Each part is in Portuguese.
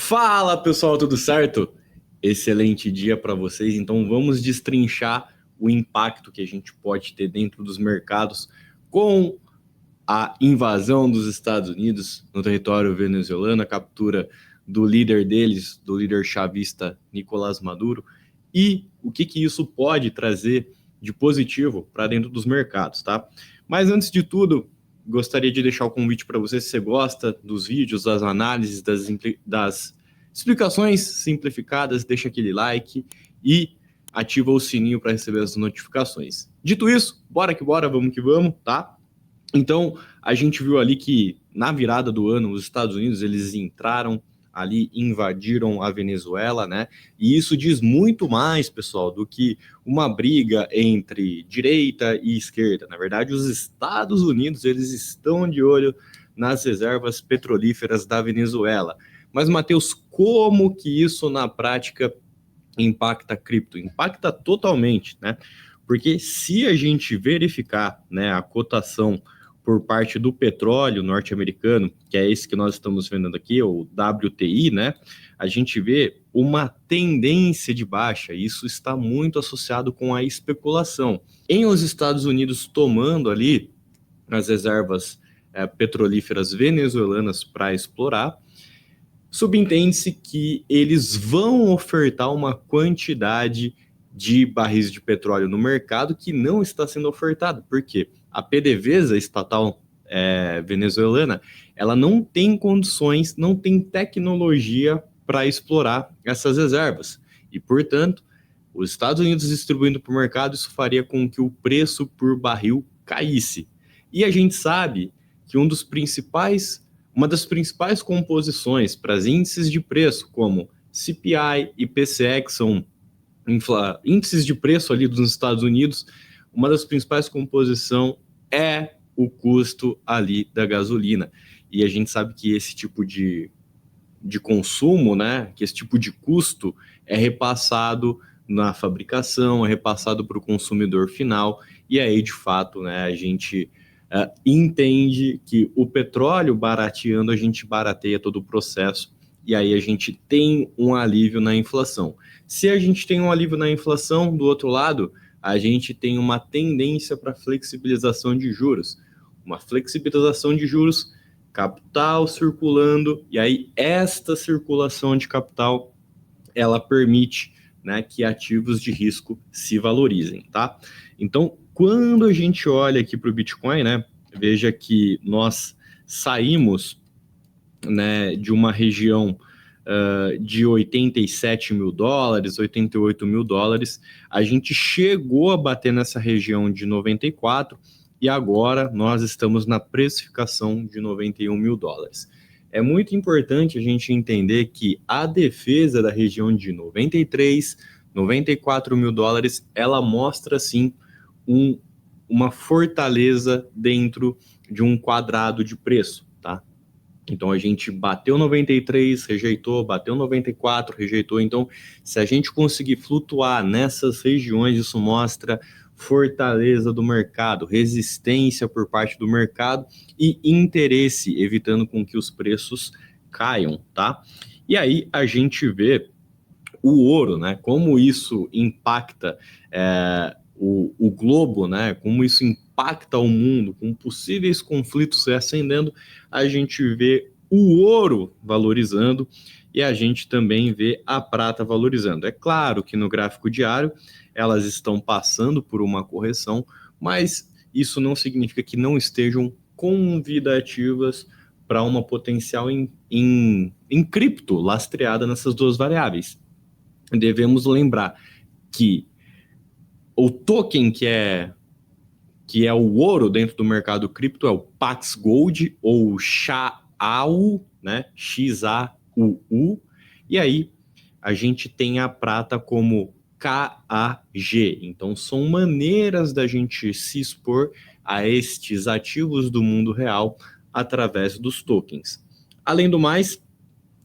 Fala pessoal, tudo certo? Excelente dia para vocês. Então vamos destrinchar o impacto que a gente pode ter dentro dos mercados com a invasão dos Estados Unidos no território venezuelano, a captura do líder deles, do líder chavista Nicolás Maduro, e o que isso pode trazer de positivo para dentro dos mercados, tá? Mas antes de tudo, gostaria de deixar o convite para você, se você gosta dos vídeos, das análises, das explicações simplificadas, deixa aquele like e ativa o sininho para receber as notificações. Dito isso, bora que bora, vamos que vamos, tá? Então, a gente viu ali que na virada do ano, os Estados Unidos, eles entraram ali, invadiram a Venezuela, né? E isso diz muito mais, pessoal, do que uma briga entre direita e esquerda. Na verdade, os Estados Unidos, eles estão de olho nas reservas petrolíferas da Venezuela. Mas, Matheus, como que isso na prática impacta a cripto? Impacta totalmente, né? Porque se a gente verificar, né, a cotação por parte do petróleo norte-americano, que é esse que nós estamos vendo aqui, o WTI, né? A gente vê uma tendência de baixa. Isso está muito associado com a especulação. Em os Estados Unidos tomando ali as reservas petrolíferas venezuelanas para explorar, subentende-se que eles vão ofertar uma quantidade de barris de petróleo no mercado que não está sendo ofertada. Por quê? A PDVSA estatal venezuelana, ela não tem condições, não tem tecnologia para explorar essas reservas. E, portanto, os Estados Unidos distribuindo para o mercado, isso faria com que o preço por barril caísse. E a gente sabe que uma das principais composições para os índices de preço, como CPI e PCE, que são índices de preço ali dos Estados Unidos, uma das principais composições é o custo ali da gasolina. E a gente sabe que esse tipo de consumo, né, que esse tipo de custo é repassado na fabricação, é repassado para o consumidor final, e aí, de fato, né, a gente entende que o petróleo barateando, a gente barateia todo o processo, e aí a gente tem um alívio na inflação. Se a gente tem um alívio na inflação, do outro lado, a gente tem uma tendência para flexibilização de juros. Uma flexibilização de juros, capital circulando, e aí esta circulação de capital, ela permite, né, que ativos de risco se valorizem, tá? Então, quando a gente olha aqui para o Bitcoin, né, veja que nós saímos, né, de uma região de 87 mil dólares, 88 mil dólares, a gente chegou a bater nessa região de 94 e agora nós estamos na precificação de 91 mil dólares. É muito importante a gente entender que a defesa da região de 93, 94 mil dólares, ela mostra sim uma fortaleza dentro de um quadrado de preço, tá? Então a gente bateu 93, rejeitou, bateu 94, rejeitou. Então, se a gente conseguir flutuar nessas regiões, isso mostra fortaleza do mercado, resistência por parte do mercado e interesse, evitando com que os preços caiam, tá? E aí a gente vê o ouro, né? Como isso impacta o globo, né? Como isso impacta o mundo, com possíveis conflitos se acendendo, a gente vê o ouro valorizando e a gente também vê a prata valorizando. É claro que no gráfico diário elas estão passando por uma correção, mas isso não significa que não estejam convidativas para uma potencial em cripto lastreada nessas duas variáveis. Devemos lembrar que o token que é o ouro dentro do mercado cripto é o Pax Gold ou XAUU, né? XAUU. E aí a gente tem a prata como KAG. Então são maneiras da gente se expor a estes ativos do mundo real através dos tokens. Além do mais,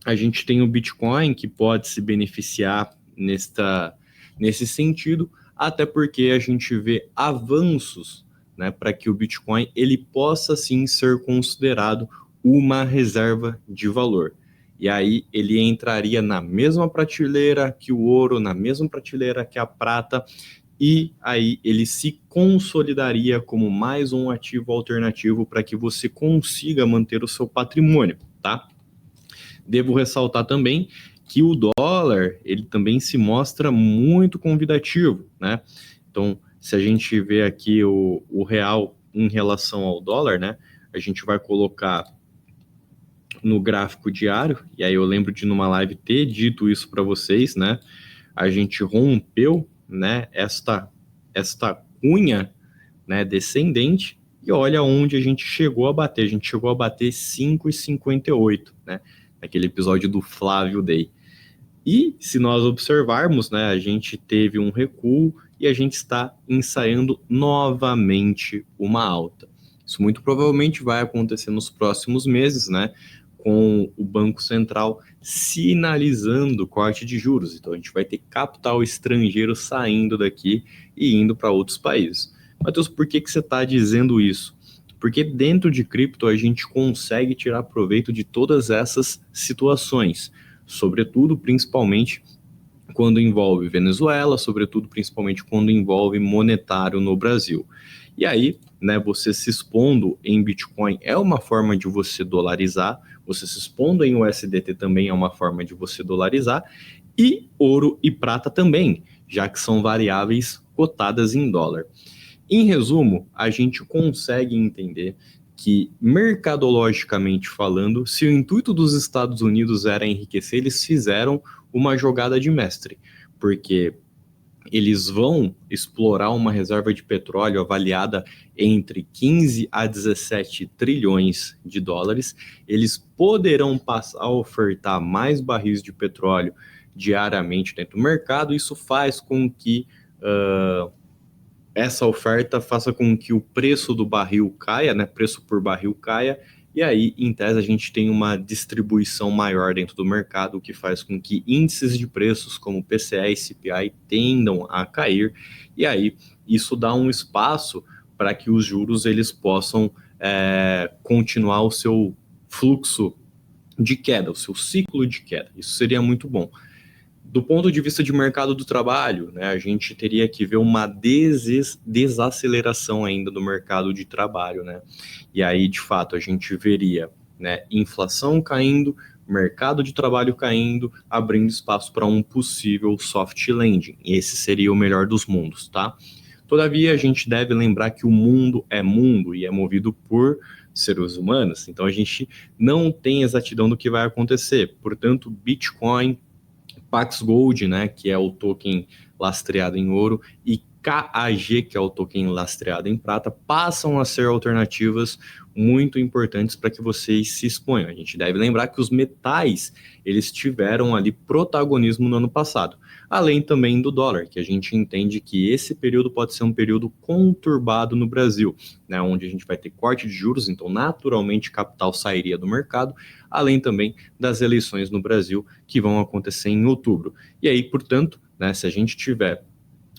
a gente tem o Bitcoin que pode se beneficiar nesse sentido, até porque a gente vê avanços, né, para que o Bitcoin ele possa sim ser considerado uma reserva de valor. e aí ele entraria na mesma prateleira que o ouro, na mesma prateleira que a prata, e aí ele se consolidaria como mais um ativo alternativo para que você consiga manter o seu patrimônio, tá? Devo ressaltar também que o dólar, ele também se mostra muito convidativo, né? Então, se a gente vê aqui o real em relação ao dólar, né? A gente vai colocar no gráfico diário, e aí eu lembro de numa live ter dito isso para vocês, né? A gente rompeu, né, esta cunha, né, descendente, e olha onde a gente chegou a bater. A gente chegou a bater 5,58, né? Naquele episódio do Flávio Day. E se nós observarmos, né, a gente teve um recuo e a gente está ensaiando novamente uma alta. Isso muito provavelmente vai acontecer nos próximos meses, né, com o Banco Central sinalizando corte de juros. Então a gente vai ter capital estrangeiro saindo daqui e indo para outros países. Matheus, por que você está dizendo isso? Porque dentro de cripto a gente consegue tirar proveito de todas essas situações, sobretudo, principalmente, quando envolve Venezuela, sobretudo, principalmente, quando envolve monetário no Brasil. E aí, né, você se expondo em Bitcoin é uma forma de você dolarizar, você se expondo em USDT também é uma forma de você dolarizar, e ouro e prata também, já que são variáveis cotadas em dólar. Em resumo, a gente consegue entender que, mercadologicamente falando, se o intuito dos Estados Unidos era enriquecer, eles fizeram uma jogada de mestre, porque eles vão explorar uma reserva de petróleo avaliada entre 15 a 17 trilhões de dólares, eles poderão passar a ofertar mais barris de petróleo diariamente dentro do mercado, isso faz com que essa oferta faça com que o preço do barril caia, né? Preço por barril caia, e aí, em tese, a gente tem uma distribuição maior dentro do mercado, o que faz com que índices de preços como PCE e CPI tendam a cair, e aí isso dá um espaço para que os juros eles possam continuar o seu fluxo de queda, o seu ciclo de queda. Isso seria muito bom. Do ponto de vista de mercado do trabalho, né, a gente teria que ver uma desaceleração ainda do mercado de trabalho, né? E aí, de fato, a gente veria, né, inflação caindo, mercado de trabalho caindo, abrindo espaço para um possível soft landing. E esse seria o melhor dos mundos, tá? Todavia, a gente deve lembrar que o mundo e é movido por seres humanos, então a gente não tem exatidão do que vai acontecer. Portanto, Bitcoin, Pax Gold, né, que é o token lastreado em ouro, e KAG, que é o token lastreado em prata, passam a ser alternativas muito importantes para que vocês se exponham. A gente deve lembrar que os metais, eles tiveram ali protagonismo no ano passado, além também do dólar, que a gente entende que esse período pode ser um período conturbado no Brasil, né, onde a gente vai ter corte de juros, então naturalmente capital sairia do mercado, além também das eleições no Brasil que vão acontecer em outubro. E aí, portanto, né, se a gente tiver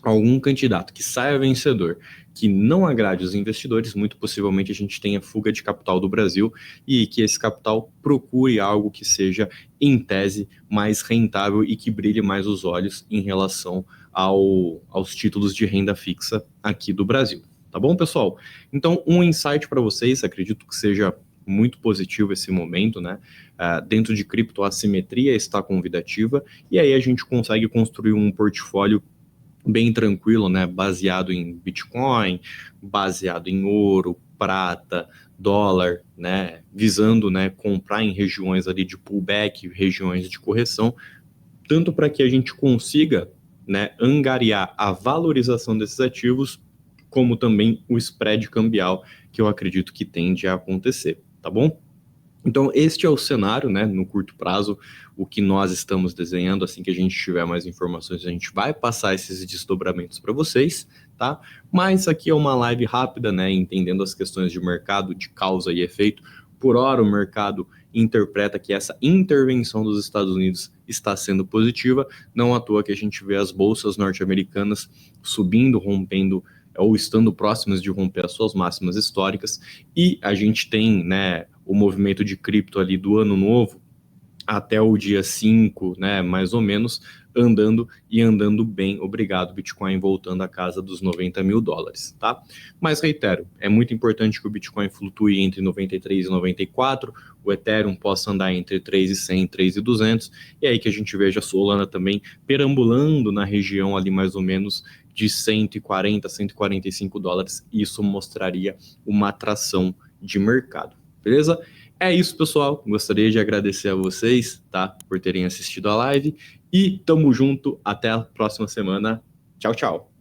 algum candidato que saia vencedor, que não agrade os investidores, muito possivelmente a gente tenha fuga de capital do Brasil e que esse capital procure algo que seja, em tese, mais rentável e que brilhe mais os olhos em relação aos títulos de renda fixa aqui do Brasil. Tá bom, pessoal? Então, um insight para vocês, acredito que seja muito positivo esse momento, né? Dentro de cripto, a assimetria está convidativa e aí a gente consegue construir um portfólio bem tranquilo, né, baseado em Bitcoin, baseado em ouro, prata, dólar, né, visando, né, comprar em regiões ali de pullback, regiões de correção, tanto para que a gente consiga, né, angariar a valorização desses ativos, como também o spread cambial, que eu acredito que tende a acontecer, tá bom? Então, este é o cenário, né, no curto prazo, o que nós estamos desenhando. Assim que a gente tiver mais informações, a gente vai passar esses desdobramentos para vocês, tá? Mas aqui é uma live rápida, né, entendendo as questões de mercado, de causa e efeito. Por hora, o mercado interpreta que essa intervenção dos Estados Unidos está sendo positiva, não à toa que a gente vê as bolsas norte-americanas subindo, rompendo ou estando próximas de romper as suas máximas históricas, e a gente tem, né, o movimento de cripto ali do ano novo, até o dia 5, né, mais ou menos, andando e andando bem. Obrigado, Bitcoin voltando à casa dos 90 mil dólares, tá? Mas reitero, é muito importante que o Bitcoin flutue entre 93 e 94, o Ethereum possa andar entre 3.100 e 3.200, e aí que a gente veja a Solana também perambulando na região ali mais ou menos de 140, 145 dólares. Isso mostraria uma atração de mercado, beleza? É isso, pessoal. Gostaria de agradecer a vocês, tá, por terem assistido a live e tamo junto até a próxima semana. Tchau, tchau.